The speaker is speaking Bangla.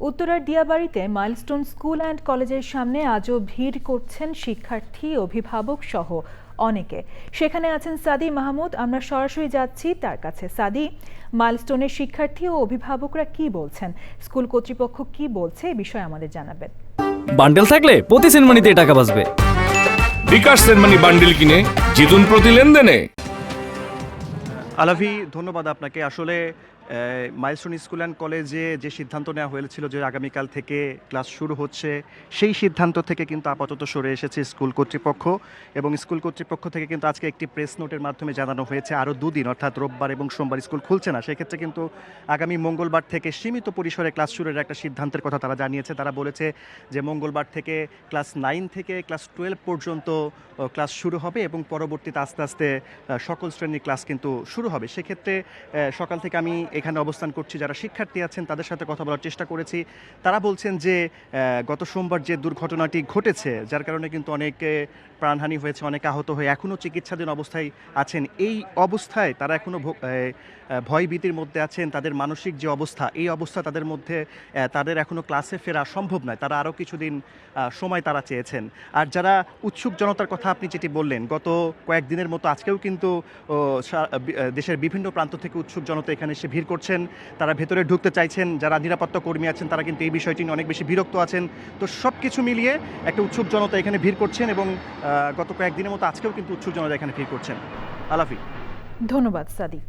উত্তরার দিয়াবাড়িতে মাইলস্টোন স্কুল অ্যান্ড কলেজের সামনে আজও ভিড় করছেন শিক্ষার্থী, অভিভাবক সহ অনেকে। সেখানে আছেন সাদি মাহমুদ। আমরা সরাসরি যাচ্ছি তার কাছে। সাদি, মাইলস্টোনের শিক্ষার্থী ও অভিভাবকরা কি বলছেন, স্কুল কর্তৃপক্ষ কি বলছে, এই বিষয়ে আমাদের জানাবেন। বান্ডেল থাকলে প্রতি সেনমানিতে টাকা বাঁচবে। বিকাশ সেনমানি বান্ডেল কিনে জিতুন প্রতি লেনদেনে। আলাভি, ধন্যবাদ আপনাকে। আসলে মাইলস্টোন স্কুল অ্যান্ড কলেজে যে সিদ্ধান্ত নেওয়া হয়েছিল যে আগামীকাল থেকে ক্লাস শুরু হচ্ছে, সেই সিদ্ধান্ত থেকে কিন্তু আপাতত সরে এসেছে স্কুল কর্তৃপক্ষ। এবং স্কুল কর্তৃপক্ষ থেকে কিন্তু আজকে একটি প্রেস নোটের মাধ্যমে জানানো হয়েছে আরও দুদিন, অর্থাৎ রোববার এবং সোমবার স্কুল খুলছে না। সেক্ষেত্রে কিন্তু আগামী মঙ্গলবার থেকে সীমিত পরিসরে ক্লাস শুরুর একটা সিদ্ধান্তের কথা তারা জানিয়েছে। তারা বলেছে যে মঙ্গলবার থেকে ক্লাস 9 থেকে ক্লাস 12 পর্যন্ত ক্লাস শুরু হবে এবং পরবর্তীতে আস্তে আস্তে সকল শ্রেণীর ক্লাস কিন্তু শুরু হবে। সেক্ষেত্রে সকাল থেকে আমি এখানে অবস্থান করছি, যারা শিক্ষার্থী আছেন তাদের সাথে কথা বলার চেষ্টা করেছি। তারা বলছেন যে গত সোমবার যে দুর্ঘটনাটি ঘটেছে, যার কারণে কিন্তু অনেকে প্রাণহানি হয়েছে, অনেকে আহত হয়ে এখনও চিকিৎসাধীন অবস্থায় আছেন। এই অবস্থায় তারা এখনও ভয়ভীতির মধ্যে আছেন। তাদের মানসিক যে অবস্থা, এই অবস্থা তাদের মধ্যে, তাদের এখনও ক্লাসে ফেরা সম্ভব নয়। তারা আরও কিছুদিন সময় তারা চেয়েছেন। আর যারা উৎসুক জনতার কথা আপনি যেটি বললেন, গত কয়েকদিনের মতো আজকেও কিন্তু দেশের বিভিন্ন প্রান্ত থেকে উৎসুক জনতা এখানে এসে ভিড় করছেন। তারা ভেতরে ঢুকতে চাইছেন। যারা নিরাপত্তা কর্মী আছেন তারা কিন্তু এই বিষয়টি নিয়ে অনেক বেশি বিরক্ত আছেন। তো সব কিছু মিলিয়ে একটা উৎসুক জনতা এখানে ভিড় করছেন এবং গত কয়েকদিনের মতো আজকেও কিন্তু উৎসুক জনতা এখানে ভিড় করছেন। আলাফি, ধন্যবাদ সাদি।